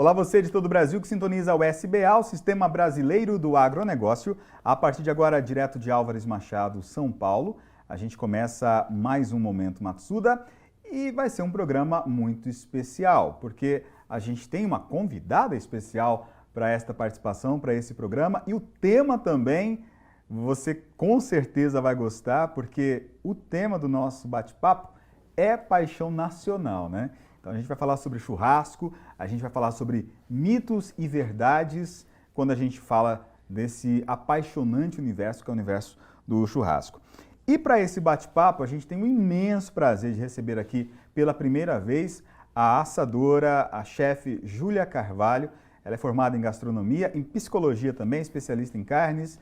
Olá você de todo o Brasil que sintoniza o SBA, o Sistema Brasileiro do Agronegócio. A partir de agora, direto de Álvares Machado, São Paulo, a gente começa mais um Momento Matsuda e vai ser um programa muito especial, porque a gente tem uma convidada especial para esta participação, para esse programa, e o tema também você com certeza vai gostar, porque o tema do nosso bate-papo é paixão nacional, né? Então a gente vai falar sobre churrasco, a gente vai falar sobre mitos e verdades quando a gente fala desse apaixonante universo que é o universo do churrasco. E para esse bate-papo a gente tem um imenso prazer de receber aqui pela primeira vez a assadora, a chefe Júlia Carvalho. Ela é formada em gastronomia, em psicologia também, especialista em carnes,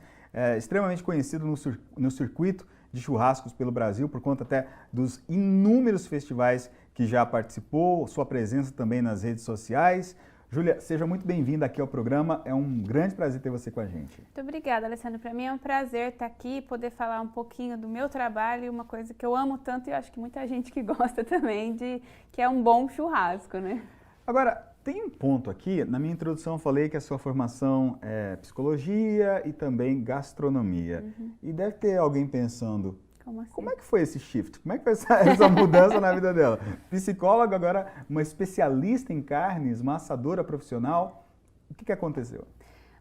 extremamente conhecida no circuito de churrascos pelo Brasil, por conta até dos inúmeros festivais que já participou, sua presença também nas redes sociais. Júlia, seja muito bem-vinda aqui ao programa, é um grande prazer ter você com a gente. Muito obrigada, Alessandro. Para mim é um prazer estar aqui e poder falar um pouquinho do meu trabalho, uma coisa que eu amo tanto e eu acho que muita gente que gosta também, que é um bom churrasco, né? Agora, tem um ponto aqui, na minha introdução eu falei que a sua formação é psicologia e também gastronomia. E deve ter alguém pensando, Como assim? como é que foi esse shift? Como é que foi essa mudança na vida dela? Psicóloga, agora uma especialista em carnes, uma assadora profissional. O que aconteceu?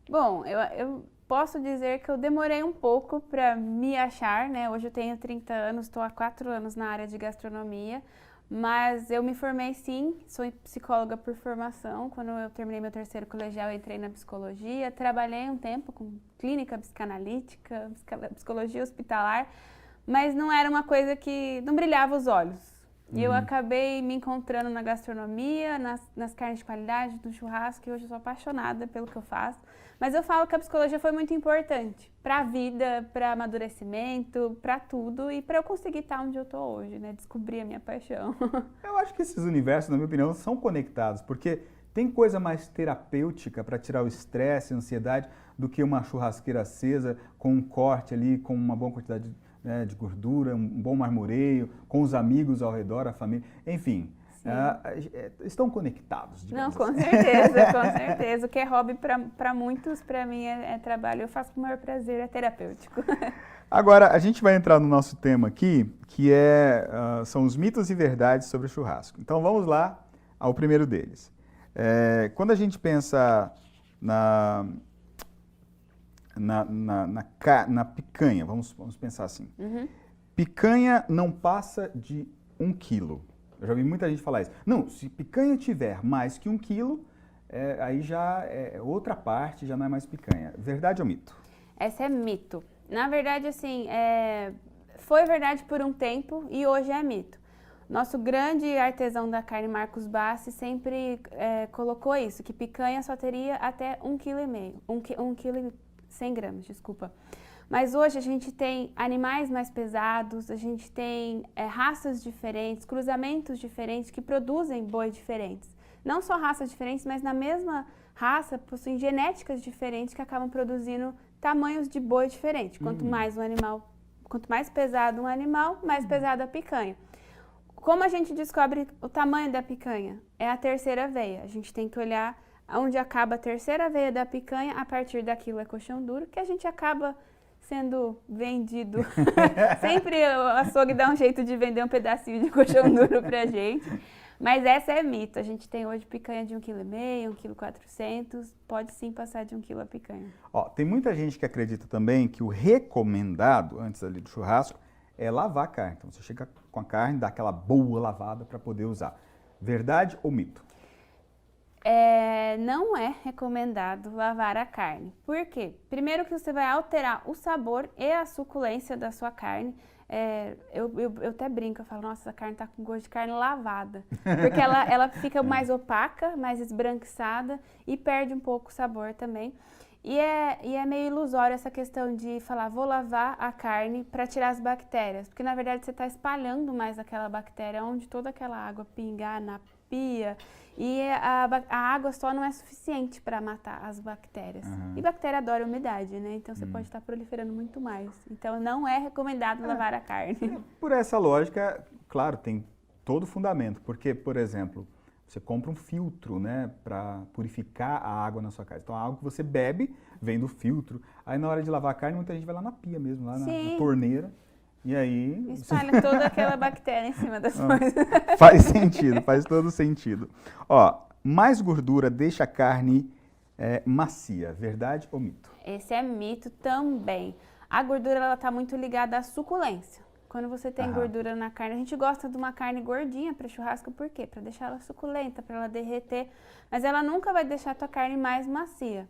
Bom, eu posso dizer que eu demorei um pouco para me achar, né? Hoje eu tenho 30 anos, estou há 4 anos na área de gastronomia. Mas eu me formei sim, sou psicóloga por formação. Quando eu terminei meu terceiro colegial, eu entrei na psicologia. Trabalhei um tempo com clínica psicanalítica, psicologia hospitalar, mas não era uma coisa que não brilhava os olhos. E eu acabei me encontrando na gastronomia, nas carnes de qualidade, no churrasco, e hoje eu sou apaixonada pelo que eu faço. Mas eu falo que a psicologia foi muito importante para a vida, para amadurecimento, para tudo e para eu conseguir estar onde eu estou hoje, né? Descobrir a minha paixão. Eu acho que esses universos, na minha opinião, são conectados, porque tem coisa mais terapêutica para tirar o estresse, a ansiedade, do que uma churrasqueira acesa com um corte ali, com uma boa quantidade de gordura, um bom marmoreio, com os amigos ao redor, a família, enfim. Estão conectados, digamos Não, com assim. certeza, com certeza. O que é hobby para muitos, para mim é trabalho. Eu faço com o maior prazer, é terapêutico. Agora, a gente vai entrar no nosso tema aqui, que são os mitos e verdades sobre o churrasco. Então vamos lá ao primeiro deles. Quando a gente pensa na picanha, vamos pensar assim. Picanha não passa de 1 quilo. Eu já vi muita gente falar isso. Não, se picanha tiver mais que 1 quilo, aí já é outra parte, já não é mais picanha. Verdade ou mito? Esse é mito. Na verdade, assim, foi verdade por um tempo e hoje é mito. Nosso grande artesão da carne, Marcos Bassi, sempre colocou isso, que picanha só teria até 1,5 kg, 1,1 kg, desculpa. Mas hoje a gente tem animais mais pesados, a gente tem raças diferentes, cruzamentos diferentes que produzem boi diferentes. Não só raças diferentes, mas na mesma raça possuem genéticas diferentes que acabam produzindo tamanhos de boi diferentes. Quanto mais pesado um animal, mais pesada a picanha. Como a gente descobre o tamanho da picanha? É a terceira veia. A gente tem que olhar onde acaba a terceira veia da picanha, a partir daquilo é coxão duro, que a gente acaba sendo vendido. Sempre o açougue dá um jeito de vender um pedacinho de coxão duro pra gente. Mas essa é mito. A gente tem hoje picanha de 1,5 kg, 1,4 kg. Pode sim passar de 1 quilo a picanha. Tem muita gente que acredita também que o recomendado, antes ali do churrasco, é lavar a carne. Então você chega com a carne, dá aquela boa lavada para poder usar. Verdade ou mito? Não é recomendado lavar a carne. Por quê? Primeiro que você vai alterar o sabor e a suculência da sua carne. Eu até brinco, eu falo, nossa, essa carne tá com gosto de carne lavada. Porque ela fica mais opaca, mais esbranquiçada e perde um pouco o sabor também. E é meio ilusório essa questão de falar, vou lavar a carne para tirar as bactérias. Porque na verdade você está espalhando mais aquela bactéria onde toda aquela água pingar na pia. E a água só não é suficiente para matar as bactérias. E bactéria adora umidade, né? Então você pode estar proliferando muito mais. Então não é recomendado lavar a carne. Por essa lógica, claro, tem todo fundamento. Porque, por exemplo, você compra um filtro, né, para purificar a água na sua casa. Então, a água que você bebe vem do filtro. Aí, na hora de lavar a carne, muita gente vai lá na pia mesmo, lá na torneira. E aí... espalha toda aquela bactéria em cima das coisas. Faz sentido, faz todo sentido. Ó, mais gordura deixa a carne macia, verdade ou mito? Esse é mito também. A gordura, ela tá muito ligada à suculência. Quando você tem gordura na carne, a gente gosta de uma carne gordinha para churrasco, por quê? Para deixar ela suculenta, para ela derreter, mas ela nunca vai deixar a tua carne mais macia.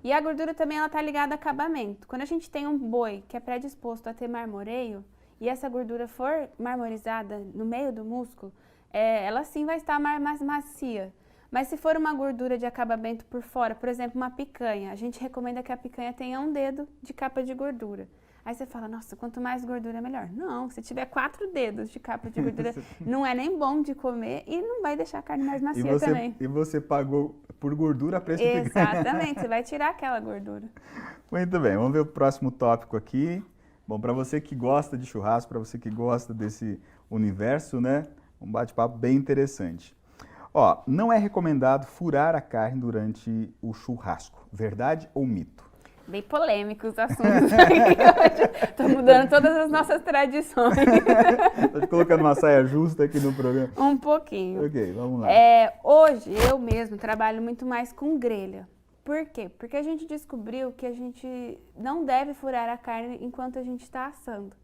E a gordura também, ela tá ligada a acabamento. Quando a gente tem um boi que é predisposto a ter marmoreio, e essa gordura for marmorizada no meio do músculo, ela sim vai estar mais macia. Mas se for uma gordura de acabamento por fora, por exemplo, uma picanha, a gente recomenda que a picanha tenha um dedo de capa de gordura. Aí você fala, nossa, quanto mais gordura melhor. Não, se tiver 4 dedos de capa de gordura, não é nem bom de comer e não vai deixar a carne mais macia também. E você pagou por gordura a preço de picanha. Exatamente, você vai tirar aquela gordura. Muito bem, vamos ver o próximo tópico aqui. Bom, para você que gosta de churrasco, para você que gosta desse universo, né? Um bate-papo bem interessante. Ó, não é recomendado furar a carne durante o churrasco. Verdade ou mito? Bem polêmicos os assuntos aqui. Estou mudando todas as nossas tradições. Estou te colocando uma saia justa aqui no programa. Um pouquinho. Ok, vamos lá. Hoje, eu mesmo trabalho muito mais com grelha. Por quê? Porque a gente descobriu que a gente não deve furar a carne enquanto a gente está assando.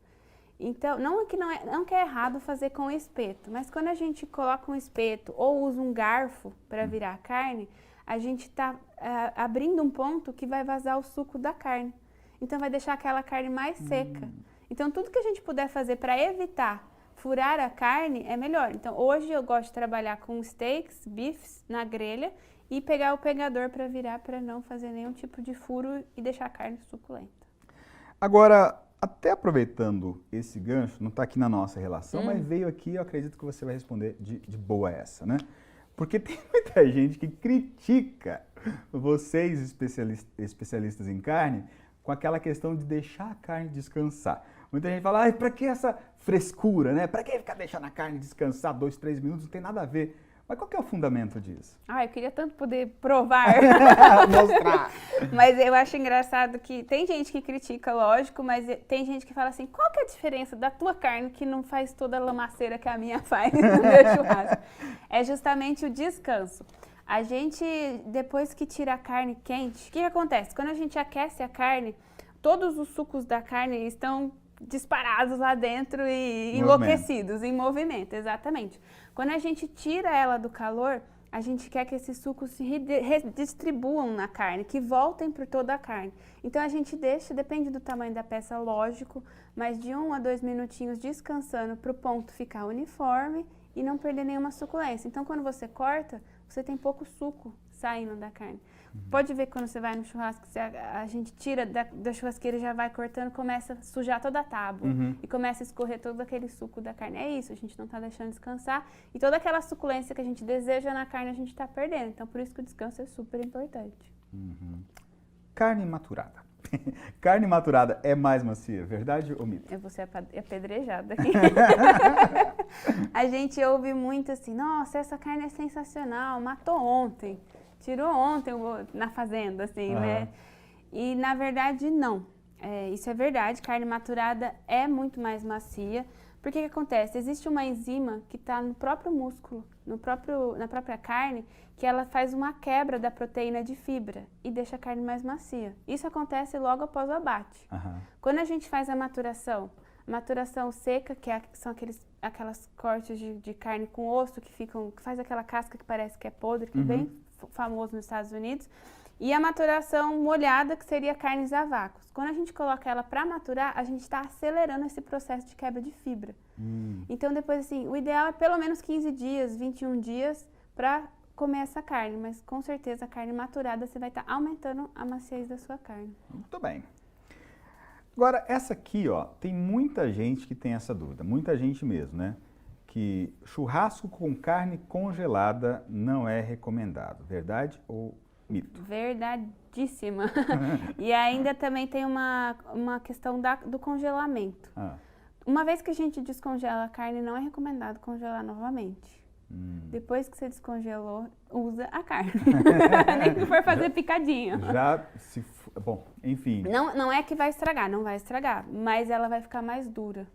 Então, não que é errado fazer com espeto, mas quando a gente coloca um espeto ou usa um garfo para virar a carne, a gente está abrindo um ponto que vai vazar o suco da carne. Então, vai deixar aquela carne mais seca. Então, tudo que a gente puder fazer para evitar furar a carne é melhor. Então, hoje eu gosto de trabalhar com steaks, bifes na grelha e pegar o pegador para virar para não fazer nenhum tipo de furo e deixar a carne suculenta. Agora, até aproveitando esse gancho, não está aqui na nossa relação, mas veio aqui, eu acredito que você vai responder de boa essa, né? Porque tem muita gente que critica vocês, especialistas em carne, com aquela questão de deixar a carne descansar. Muita gente fala, para que essa frescura, né? Para que ficar deixando a carne descansar 2, 3 minutos? Não tem nada a ver. Mas qual que é o fundamento disso? Eu queria tanto poder provar. Mostrar. Mas eu acho engraçado que tem gente que critica, lógico, mas tem gente que fala assim, qual que é a diferença da tua carne que não faz toda a lamaceira que a minha faz no meu churrasco? É justamente o descanso. A gente, depois que tira a carne quente, o que acontece? Quando a gente aquece a carne, todos os sucos da carne estão disparados lá dentro e enlouquecidos, em movimento, exatamente. Quando a gente tira ela do calor, a gente quer que esses sucos se redistribuam na carne, que voltem por toda a carne. Então a gente deixa, depende do tamanho da peça, lógico, mas de 1 a 2 minutinhos descansando para o ponto ficar uniforme e não perder nenhuma suculência. Então quando você corta, você tem pouco suco saindo da carne. Pode ver que quando você vai no churrasco, a gente tira da churrasqueira e já vai cortando, começa a sujar toda a tábua e começa a escorrer todo aquele suco da carne. É isso, a gente não está deixando descansar e toda aquela suculência que a gente deseja na carne a gente está perdendo. Então, por isso que o descanso é super importante. Carne maturada. Carne maturada é mais macia, verdade ou mito? Eu vou ser apedrejada aqui. A gente ouve muito assim, nossa, essa carne é sensacional, matou ontem. Tirou ontem na fazenda, assim, né? E, na verdade, não. Isso é verdade, carne maturada é muito mais macia. Porque o que acontece? Existe uma enzima que está no próprio músculo, na própria carne, que ela faz uma quebra da proteína de fibra e deixa a carne mais macia. Isso acontece logo após o abate. Quando a gente faz a maturação seca, que são aquelas cortes de carne com osso que faz aquela casca que parece que é podre, que é bem famoso nos Estados Unidos, e a maturação molhada, que seria carnes a vácuo. Quando a gente coloca ela para maturar, a gente está acelerando esse processo de quebra de fibra. Então, depois, assim, o ideal é pelo menos 15 dias, 21 dias para comer essa carne, mas com certeza a carne maturada você vai estar aumentando a maciez da sua carne. Muito bem. Agora, essa aqui, ó, tem muita gente que tem essa dúvida, muita gente mesmo, né? Que churrasco com carne congelada não é recomendado. Verdade ou mito? Verdadíssima. E ainda também tem uma questão do congelamento. Uma vez que a gente descongela a carne, não é recomendado congelar novamente. Depois que você descongelou, usa a carne. Nem que for fazer picadinho. Bom, enfim. Não é que vai estragar, não vai estragar, mas ela vai ficar mais dura.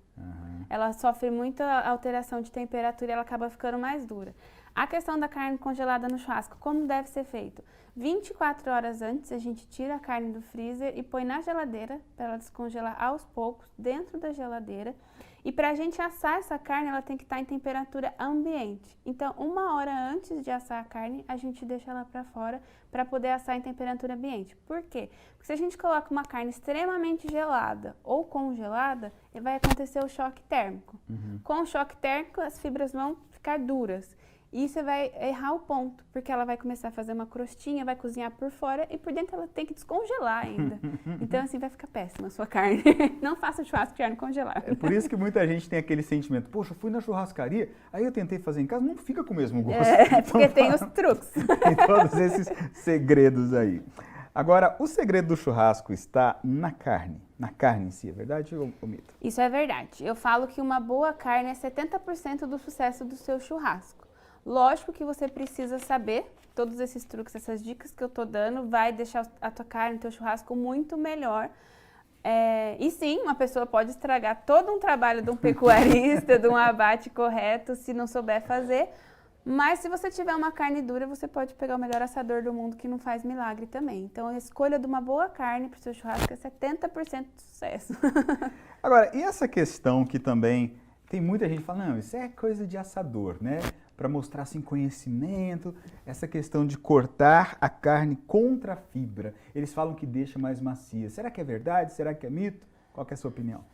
Ela sofre muita alteração de temperatura e ela acaba ficando mais dura. A questão da carne congelada no churrasco, como deve ser feito? 24 horas antes, a gente tira a carne do freezer e põe na geladeira para ela descongelar aos poucos dentro da geladeira. E para a gente assar essa carne, ela tem que estar em temperatura ambiente. Então, 1 hora antes de assar a carne, a gente deixa ela para fora para poder assar em temperatura ambiente. Por quê? Porque se a gente coloca uma carne extremamente gelada ou congelada, vai acontecer o choque térmico. Com o choque térmico, as fibras vão ficar duras. E você vai errar o ponto, porque ela vai começar a fazer uma crostinha, vai cozinhar por fora e por dentro ela tem que descongelar ainda. Então, assim, vai ficar péssima a sua carne. Não faça churrasco de carne congelada. É por isso que muita gente tem aquele sentimento, poxa, eu fui na churrascaria, aí eu tentei fazer em casa, não fica com o mesmo gosto. Porque tem os truques. Tem todos esses segredos aí. Agora, o segredo do churrasco está na carne em si, é verdade ou mito? Isso é verdade. Eu falo que uma boa carne é 70% do sucesso do seu churrasco. Lógico que você precisa saber, todos esses truques, essas dicas que eu tô dando, vai deixar a tua carne, o teu churrasco muito melhor. E sim, uma pessoa pode estragar todo um trabalho de um pecuarista, de um abate correto, se não souber fazer. Mas se você tiver uma carne dura, você pode pegar o melhor assador do mundo que não faz milagre também. Então, a escolha de uma boa carne para o seu churrasco é 70% de sucesso. Agora, e essa questão que também tem muita gente que fala, não, isso é coisa de assador, né? Para mostrar assim conhecimento, essa questão de cortar a carne contra a fibra. Eles falam que deixa mais macia. Será que é verdade? Será que é mito? Qual que é a sua opinião?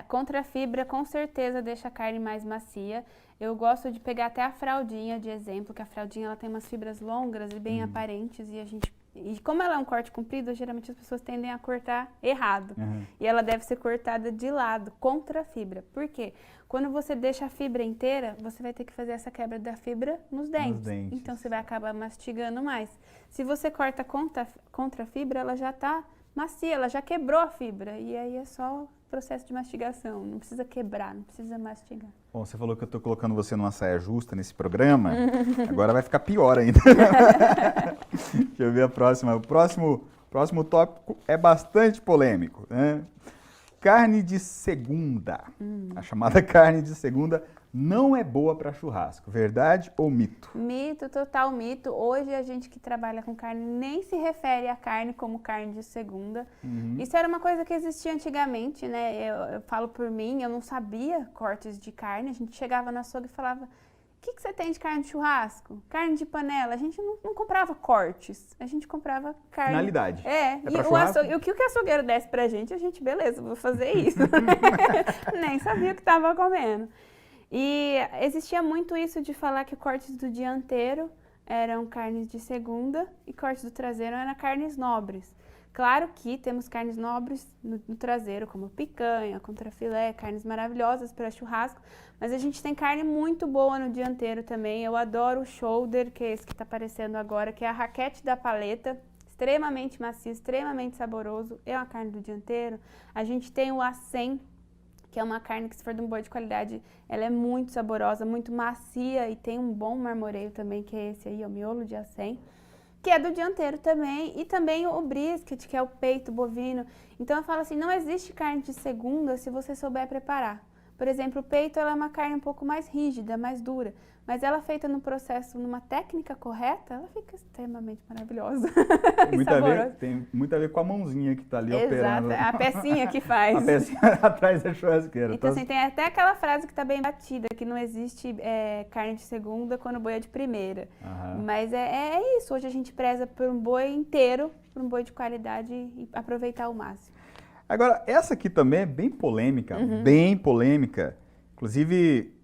Contra a fibra com certeza deixa a carne mais macia. Eu gosto de pegar até a fraldinha de exemplo, que a fraldinha ela tem umas fibras longas e bem aparentes e como ela é um corte comprido, geralmente as pessoas tendem a cortar errado. E ela deve ser cortada de lado, contra a fibra. Por quê? Quando você deixa a fibra inteira, você vai ter que fazer essa quebra da fibra nos dentes. Então você vai acabar mastigando mais. Se você corta contra a fibra, ela já está macia, ela já quebrou a fibra. E aí é só processo de mastigação, não precisa quebrar, não precisa mastigar. Bom, você falou que eu estou colocando você numa saia justa nesse programa, agora vai ficar pior ainda. Deixa eu ver a próxima. O próximo tópico é bastante polêmico, né? Carne de segunda. A chamada carne de segunda não é boa para churrasco, verdade ou mito? Mito, total mito. Hoje a gente que trabalha com carne nem se refere à carne como carne de segunda. Isso era uma coisa que existia antigamente, né? Eu falo por mim, eu não sabia cortes de carne. A gente chegava no açougue e falava, o que você tem de carne de churrasco? Carne de panela. A gente não comprava cortes, a gente comprava carne. Finalidade. E o que o açougueiro desse pra gente, a gente, beleza, vou fazer isso. Nem sabia o que estava comendo. E existia muito isso de falar que cortes do dianteiro eram carnes de segunda e cortes do traseiro eram carnes nobres. Claro que temos carnes nobres no traseiro, como picanha, contrafilé, carnes maravilhosas para churrasco, mas a gente tem carne muito boa no dianteiro também. Eu adoro o shoulder, que é esse que está aparecendo agora, que é a raquete da paleta, extremamente macio, extremamente saboroso, é uma carne do dianteiro. A gente tem o acém, que é uma carne que, se for de um boi de qualidade, ela é muito saborosa, muito macia e tem um bom marmoreio também, que é esse aí, o miolo de acém, que é do dianteiro também, e também o brisket, que é o peito bovino. Então eu falo assim, não existe carne de segunda se você souber preparar. Por exemplo, o peito ela é uma carne um pouco mais rígida, mais dura, mas ela feita no processo, numa técnica correta, ela fica extremamente maravilhosa. Tem muito a ver com a mãozinha que está ali operando. Exato, a pecinha que faz. A pecinha atrás da churrasqueira. Então, assim, tem até aquela frase que está bem batida, que não existe carne de segunda quando o boi é de primeira. Mas é isso, hoje a gente preza por um boi inteiro, por um boi de qualidade e aproveitar ao máximo. Agora, essa aqui também é bem polêmica, bem polêmica. Inclusive,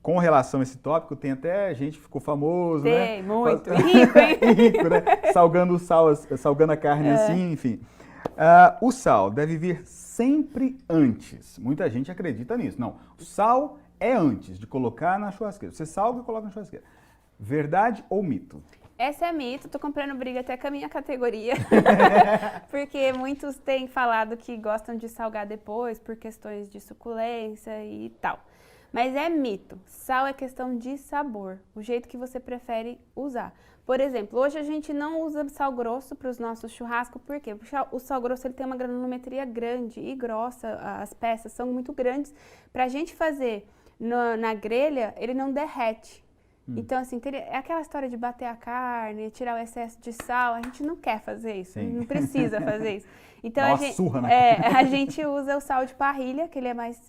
com relação a esse tópico, tem até gente que ficou famoso, né? Tem, muito. Rico, hein? Rico, né? Salgando a carne assim, enfim. O sal deve vir sempre antes. Muita gente acredita nisso. Não, o sal é antes de colocar na churrasqueira. Você salga e coloca na churrasqueira. Verdade ou mito? Essa é mito, tô comprando briga até com a minha categoria, porque muitos têm falado que gostam de salgar depois por questões de suculência e tal. Mas é mito. Sal é questão de sabor, o jeito que você prefere usar. Por exemplo, hoje a gente não usa sal grosso para os nossos churrascos, por quê? Porque o sal grosso ele tem uma granulometria grande e grossa, as peças são muito grandes. Para a gente fazer na grelha, ele não derrete. Então, assim, é aquela história de bater a carne, tirar o excesso de sal, a gente não quer fazer isso, Sim. não precisa fazer isso. Então, Dá uma surra, né? a gente usa o sal de parrilha, que ele é mais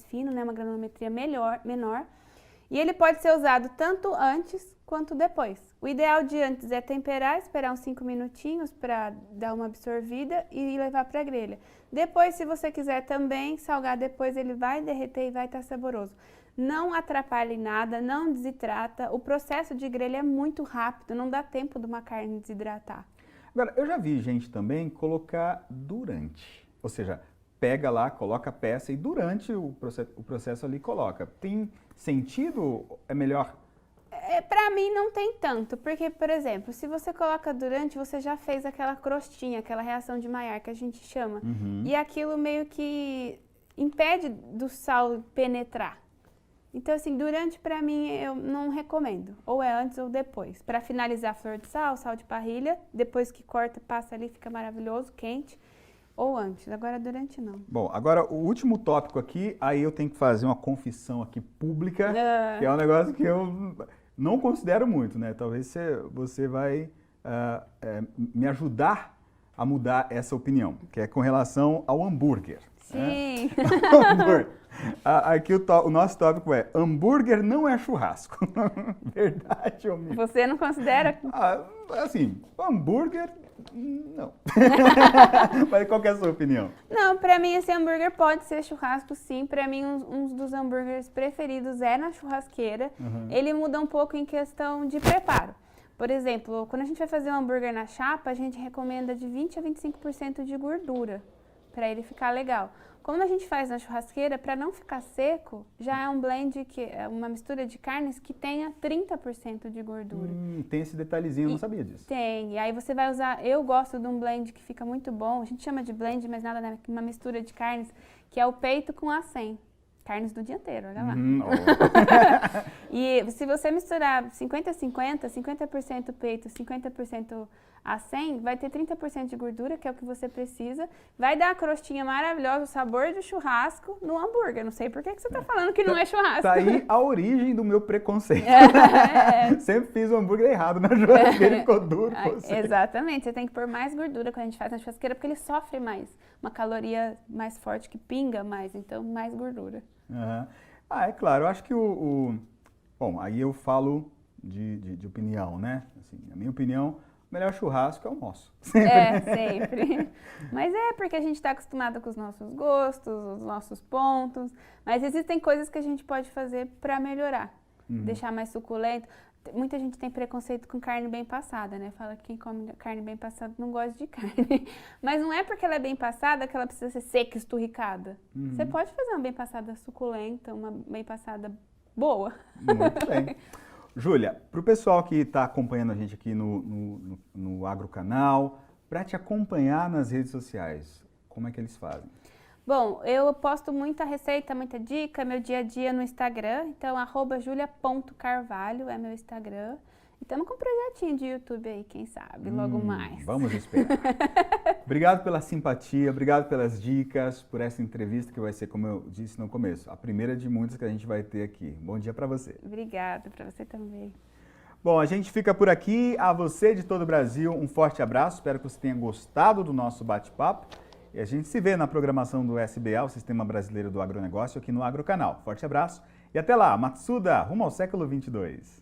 fino, né, uma granulometria menor. E ele pode ser usado tanto antes quanto depois. O ideal de antes é temperar, esperar uns 5 minutinhos para dar uma absorvida e levar para a grelha. Depois, se você quiser também salgar depois, ele vai derreter e vai estar saboroso. Não atrapalha em nada, não desidrata. O processo de grelha é muito rápido, não dá tempo de uma carne desidratar. Agora, eu já vi gente também colocar durante, ou seja, pega lá, coloca a peça e durante o processo ali coloca. Tem sentido? É melhor? Pra mim não tem tanto, porque, por exemplo, se você coloca durante, você já fez aquela crostinha, aquela reação de Maillard que a gente chama. E aquilo meio que impede do sal penetrar. Então, assim, durante pra mim eu não recomendo. Ou é antes ou depois. Pra finalizar, flor de sal, sal de parrilha, depois que corta, passa ali, fica maravilhoso, quente. Ou antes, agora durante não. Bom, agora o último tópico aqui, aí eu tenho que fazer uma confissão aqui pública, que é um negócio que eu não considero muito, né? Talvez você vai me ajudar a mudar essa opinião, que é com relação ao hambúrguer. Sim. Hambúrguer. Aqui o nosso tópico é: hambúrguer não é churrasco. Verdade ou mito? Você não considera? Assim, hambúrguer, não. Mas qual que é a sua opinião? Não, pra mim esse hambúrguer pode ser churrasco, sim. Pra mim, um dos hambúrgueres preferidos é na churrasqueira. Ele muda um pouco em questão de preparo. Por exemplo, quando a gente vai fazer um hambúrguer na chapa, a gente recomenda de 20 a 25% de gordura, para ele ficar legal. Como a gente faz na churrasqueira, para não ficar seco, já é um blend, que é uma mistura de carnes que tenha 30% de gordura. Tem esse detalhezinho, eu não sabia disso. Tem, e aí você vai usar, eu gosto de um blend que fica muito bom, a gente chama de blend, mas nada, né? Uma mistura de carnes, que é o peito com acém. Carnes do dia inteiro, olha lá. E se você misturar 50-50, 50% peito, 50% acém, vai ter 30% de gordura, que é o que você precisa. Vai dar a crostinha maravilhosa, o sabor de churrasco no hambúrguer. Não sei por que você tá falando que não é churrasco. Tá aí a origem do meu preconceito. Sempre fiz o hambúrguer errado na churrasqueira e ficou duro. Exatamente, você tem que pôr mais gordura quando a gente faz na churrasqueira, porque ele sofre mais. Uma caloria mais forte que pinga mais, então mais gordura. É claro, eu acho que bom, aí eu falo de opinião, né? Assim, a minha opinião, o melhor churrasco é o nosso. Sempre. Mas é porque a gente está acostumado com os nossos gostos, os nossos pontos. Mas existem coisas que a gente pode fazer para melhorar, deixar mais suculento. Muita gente tem preconceito com carne bem passada, né? Fala que quem come carne bem passada não gosta de carne. Mas não é porque ela é bem passada que ela precisa ser seca, esturricada. Você pode fazer uma bem passada suculenta, uma bem passada boa. Muito bem. Júlia, para o pessoal que está acompanhando a gente aqui no Agrocanal, para te acompanhar nas redes sociais, como é que eles fazem? Bom, eu posto muita receita, muita dica, meu dia a dia no Instagram, então @julia.carvalho é meu Instagram. E estamos com um projetinho de YouTube aí, quem sabe, logo mais. Vamos esperar. Obrigado pela simpatia, obrigado pelas dicas, por essa entrevista que vai ser, como eu disse no começo, a primeira de muitas que a gente vai ter aqui. Bom dia para você. Obrigada, para você também. Bom, a gente fica por aqui. A você de todo o Brasil, um forte abraço. Espero que você tenha gostado do nosso bate-papo. E a gente se vê na programação do SBA, o Sistema Brasileiro do Agronegócio, aqui no Agrocanal. Forte abraço e até lá. Matsuda, rumo ao século 22.